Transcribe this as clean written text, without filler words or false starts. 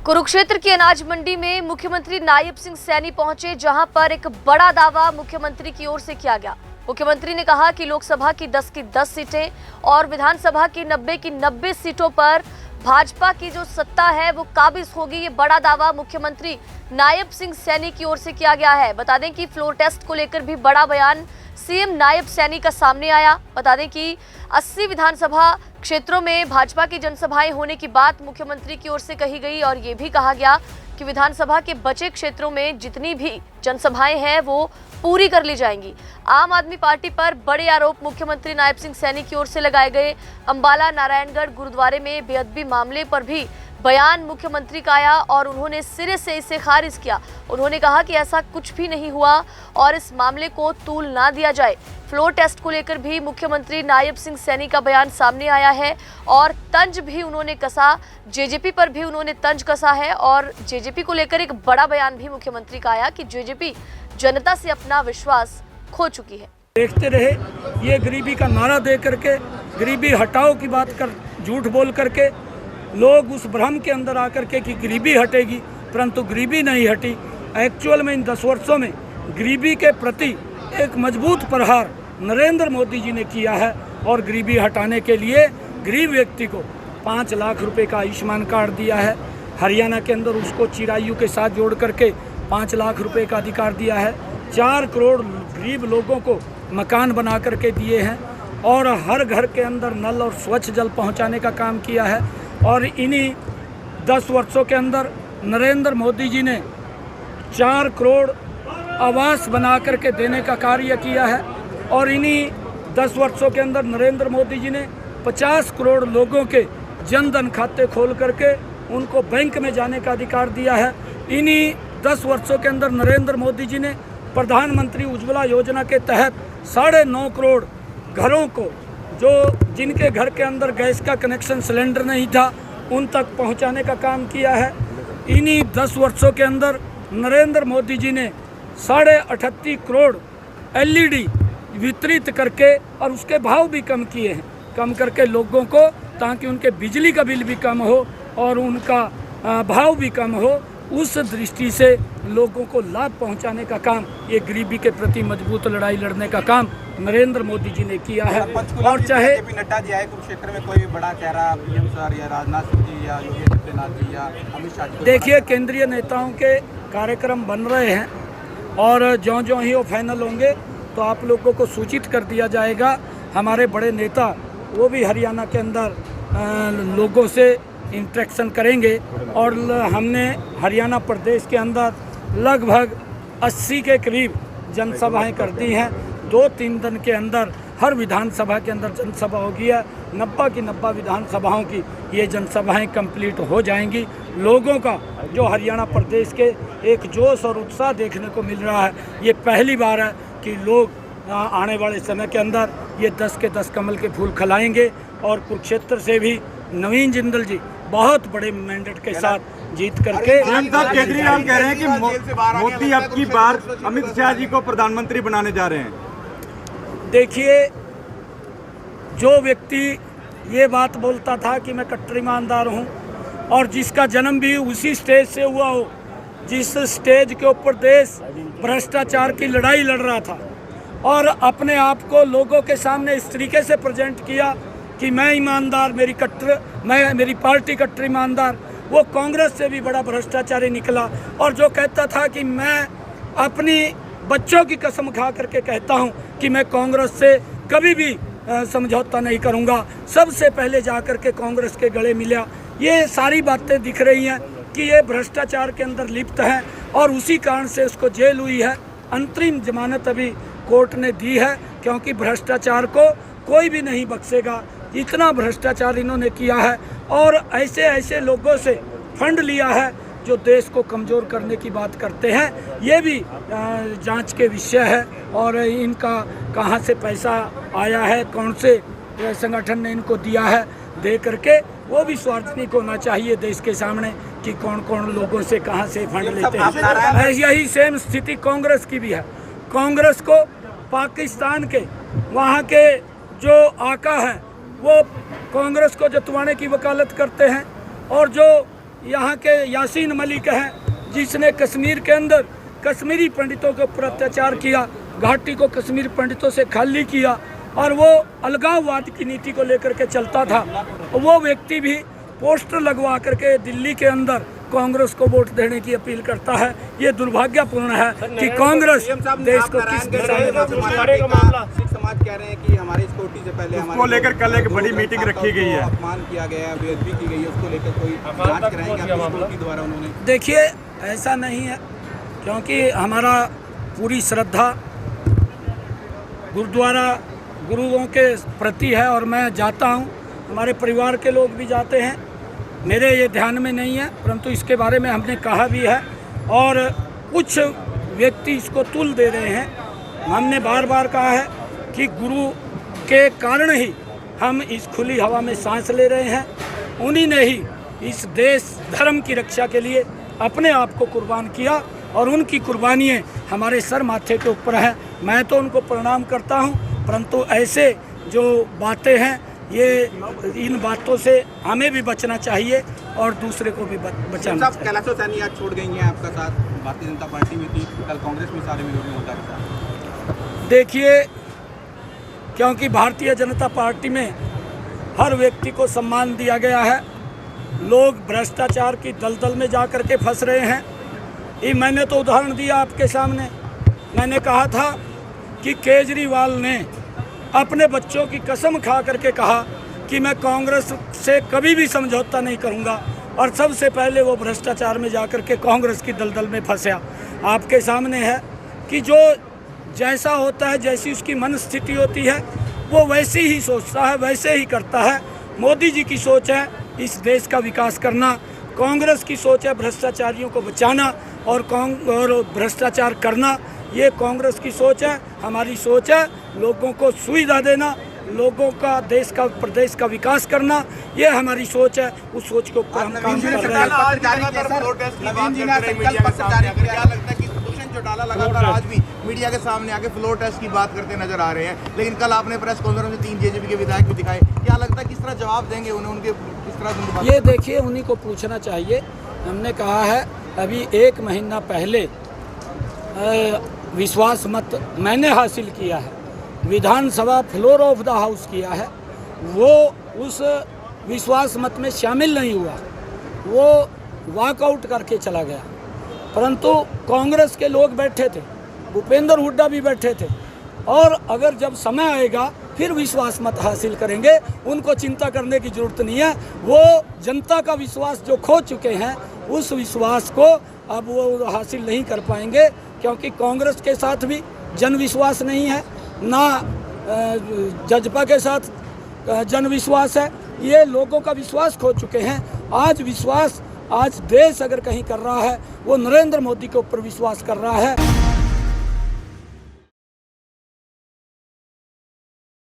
कुरुक्षेत्र की अनाज मंडी में मुख्यमंत्री नायब सिंह सैनी पहुंचे, जहां पर एक बड़ा दावा मुख्यमंत्री की ओर से किया गया। मुख्यमंत्री ने कहा कि लोकसभा की 10 सीटें और विधानसभा की 90 सीटों पर भाजपा की जो सत्ता है वो काबिज होगी। ये बड़ा दावा मुख्यमंत्री नायब सिंह सैनी की ओर से किया गया है। बता दें कि फ्लोर टेस्ट को लेकर भी बड़ा बयान सीएम नायब सैनी का सामने आया। बता दें कि 80 विधानसभा क्षेत्रों में भाजपा की जनसभाएं होने की बात मुख्यमंत्री की ओर से कही गई, और ये भी कहा गया कि विधानसभा के बचे क्षेत्रों में जितनी भी जनसभाएं हैं वो पूरी कर ली जाएंगी। आम आदमी पार्टी पर बड़े आरोप मुख्यमंत्री नायब सिंह सैनी की ओर से लगाए गए। अंबाला नारायणगढ़ गुरुद्वारे में बेअदबी मामले पर भी बयान मुख्यमंत्री का आया और उन्होंने सिरे से इसे खारिज किया। उन्होंने कहा कि ऐसा कुछ भी नहीं हुआ और इस मामले को तूल ना दिया जाए। फ्लोर टेस्ट को लेकर भी मुख्यमंत्री नायब सिंह सैनी का बयान सामने आया है और तंज भी उन्होंने कसा, जेजेपी पर भी उन्होंने तंज कसा है। और जेजेपी को लेकर एक बड़ा बयान भी मुख्यमंत्री का आया कि जेजेपी जनता से अपना विश्वास खो चुकी है। देखते रहे ये गरीबी का नारा दे करके, गरीबी हटाओ की बात कर झूठ बोल करके लोग उस भ्रम के अंदर आकर के कि गरीबी हटेगी, परंतु गरीबी नहीं हटी। एक्चुअल में इन 10 वर्षों में गरीबी के प्रति एक मजबूत प्रहार नरेंद्र मोदी जी ने किया है और गरीबी हटाने के लिए गरीब व्यक्ति को 5 लाख रुपए का आयुष्मान कार्ड दिया है। हरियाणा के अंदर उसको चिरायु के साथ जोड़ करके 5 लाख रुपए का अधिकार दिया है। 4 करोड़ गरीब लोगों को मकान बना करके दिए हैं और हर घर के अंदर नल और स्वच्छ जल पहुंचाने का काम किया है। और इन्हीं 10 वर्षों के अंदर नरेंद्र मोदी जी ने 4 करोड़ आवास बना करके देने का कार्य किया है। और इन्हीं 10 वर्षों के अंदर नरेंद्र मोदी जी ने 50 करोड़ लोगों के जन धन खाते खोल करके उनको बैंक में जाने का अधिकार दिया है। इन्हीं 10 वर्षों के अंदर नरेंद्र मोदी जी ने प्रधानमंत्री उज्ज्वला योजना के तहत 9.5 करोड़ घरों को, जो जिनके घर के अंदर गैस का कनेक्शन सिलेंडर नहीं था, उन तक पहुंचाने का काम किया है। इन्हीं 10 वर्षों के अंदर नरेंद्र मोदी जी ने 38.5 करोड़ LED वितरित करके और उसके भाव भी कम किए हैं, कम करके लोगों को, ताकि उनके बिजली का बिल भी कम हो और उनका भाव भी कम हो। उस दृष्टि से लोगों को लाभ पहुंचाने का काम, ये गरीबी के प्रति मजबूत लड़ाई लड़ने का काम नरेंद्र मोदी जी ने किया है। और चाहे नड्डा जी आए कुरुक्षेत्र में, कोई बड़ा चेहरा PM सर या राजनाथ सिंह जी या योगी आदित्यनाथ जी या अमित शाह जी, देखिए केंद्रीय नेताओं के कार्यक्रम बन रहे हैं और ज्यों ही वो फाइनल होंगे तो आप लोगों को सूचित कर दिया जाएगा। हमारे बड़े नेता वो भी हरियाणा के अंदर लोगों से इंटरेक्शन करेंगे और हमने हरियाणा प्रदेश के अंदर लगभग 80 के करीब जनसभाएं कर दी हैं। 2-3 दिन के अंदर हर विधानसभा के अंदर जनसभा होगी है। 90 की 90 विधानसभाओं की ये जनसभाएं कंप्लीट हो जाएंगी। लोगों का जो हरियाणा प्रदेश के एक जोश और उत्साह देखने को मिल रहा है, ये पहली बार है कि लोग आने वाले समय के अंदर ये 10 के 10 कमल के फूल खिलाएंगे। और कुरुक्षेत्र से भी नवीन जिंदल जी बहुत बड़े मैंडेट के साथ जीत करके, केजरीवाल कह रहे हैं कि मोदी अब की बार अमित शाह जी को प्रधानमंत्री बनाने जा रहे हैं। देखिए, जो व्यक्ति ये बात बोलता था कि मैं कट्टर ईमानदार हूँ और जिसका जन्म भी उसी स्टेज से हुआ हो, जिस स्टेज के ऊपर देश भ्रष्टाचार की लड़ाई लड़ रहा था और अपने आप को लोगों के सामने इस तरीके से प्रेजेंट किया कि मैं ईमानदार, मेरी पार्टी कट्टर ईमानदार, वो कांग्रेस से भी बड़ा भ्रष्टाचारी निकला। और जो कहता था कि मैं अपनी बच्चों की कसम खा करके कहता हूं कि मैं कांग्रेस से कभी भी समझौता नहीं करूंगा, सबसे पहले जाकर के कांग्रेस के गले मिला। ये सारी बातें दिख रही हैं कि ये भ्रष्टाचार के अंदर लिप्त है और उसी कारण से उसको जेल हुई है। अंतरिम जमानत अभी कोर्ट ने दी है, क्योंकि भ्रष्टाचार को कोई भी नहीं बख्शेगा। इतना भ्रष्टाचार इन्होंने किया है और ऐसे ऐसे लोगों से फंड लिया है जो देश को कमज़ोर करने की बात करते हैं। ये भी जांच के विषय है और इनका कहां से पैसा आया है, कौन से संगठन ने इनको दिया है, दे करके वो भी सार्वजनिक होना चाहिए देश के सामने कि कौन कौन लोगों से कहां से फंड लेते हैं। यही सेम स्थिति कांग्रेस की भी है। कांग्रेस को पाकिस्तान के वहाँ के जो आका हैं वो कांग्रेस को जतवाने की वकालत करते हैं और जो यहाँ के यासीन मलिक हैं जिसने कश्मीर के अंदर कश्मीरी पंडितों के ऊपर अत्याचार किया, घाटी को कश्मीर पंडितों से खाली किया और वो अलगाववाद की नीति को लेकर के चलता था, वो व्यक्ति भी पोस्टर लगवा करके दिल्ली के अंदर कांग्रेस को वोट देने की अपील करता है। ये दुर्भाग्यपूर्ण है कि कांग्रेस देश को किस दिशा में सिख समाज कह रहे हैं कि हमारी सिक्योरिटी से पहले उसको लेकर कल एक बड़ी मीटिंग रखी गई है, अपमान किया गया है, बेइज्जती की गई है, उसको लेकर कोई जांच कराएंगे सिक्योरिटी द्वारा उन्होंने? देखिए, ऐसा नहीं है, क्योंकि हमारा पूरी श्रद्धा गुरुद्वारा गुरुओं के प्रति है और मैं जाता हूँ, हमारे परिवार के लोग भी जाते हैं। मेरे ये ध्यान में नहीं है, परंतु इसके बारे में हमने कहा भी है और कुछ व्यक्ति इसको तुल दे रहे हैं। हमने बार बार कहा है कि गुरु के कारण ही हम इस खुली हवा में सांस ले रहे हैं। उन्हीं ने ही इस देश धर्म की रक्षा के लिए अपने आप को कुर्बान किया और उनकी कुर्बानियाँ हमारे सर माथे के ऊपर हैं। मैं तो उनको प्रणाम करता हूँ, परंतु ऐसे जो बातें हैं ये इन बातों से हमें भी बचना चाहिए और दूसरे को भी बचाना चाहिए। कैलाशो सैनी आज छोड़ गई हैं आपका साथ, भारतीय जनता पार्टी में थी, कल कांग्रेस में सारे विरोधी होता है। देखिए, क्योंकि भारतीय जनता पार्टी में हर व्यक्ति को सम्मान दिया गया है, लोग भ्रष्टाचार की दलदल में जा कर के फंस रहे हैं। ये मैंने तो उदाहरण दिया आपके सामने। मैंने कहा था कि केजरीवाल ने अपने बच्चों की कसम खा करके कहा कि मैं कांग्रेस से कभी भी समझौता नहीं करूंगा और सबसे पहले वो भ्रष्टाचार में जाकर के कांग्रेस की दलदल में फंसा। आपके सामने है कि जो जैसा होता है, जैसी उसकी मन स्थिति होती है, वो वैसे ही सोचता है, वैसे ही करता है। मोदी जी की सोच है इस देश का विकास करना, कांग्रेस की सोच है भ्रष्टाचारियों को बचाना और भ्रष्टाचार करना। ये कांग्रेस की सोच है। हमारी सोच है लोगों को सुविधा देना, लोगों का देश का प्रदेश का विकास करना। ये हमारी सोच है, उस सोच के ऊपर हम काम कर रहे हैं। नवीन जी ने संकल्प पत्र जारी किया, क्या लगता है कि दुष्यंत चौटाला लगातार आज भी मीडिया के सामने आके फ्लोर टेस्ट की बात करते नजर आ रहे हैं, लेकिन कल आपने प्रेस कॉन्फ्रेंस में 3 जेजेपी के विधायक भी दिखाए, क्या लगता है किस तरह जवाब देंगे उन्हें, उनके किस तरह? ये देखिए, उन्हीं को पूछना चाहिए। हमने कहा है अभी 1 महीना पहले विश्वास मत मैंने हासिल किया है, विधानसभा फ्लोर ऑफ द हाउस किया है, वो उस विश्वास मत में शामिल नहीं हुआ, वो वॉकआउट करके चला गया। परंतु कांग्रेस के लोग बैठे थे, भूपेंद्र हुड्डा भी बैठे थे और अगर जब समय आएगा फिर विश्वास मत हासिल करेंगे। उनको चिंता करने की ज़रूरत नहीं है। वो जनता का विश्वास जो खो चुके हैं, उस विश्वास को अब वो हासिल नहीं कर पाएंगे, क्योंकि कांग्रेस के साथ भी जन विश्वास नहीं है, ना जजपा के साथ जन विश्वास है। ये लोगों का विश्वास खो चुके हैं। आज देश अगर कहीं कर रहा है, वो नरेंद्र मोदी के ऊपर विश्वास कर रहा है।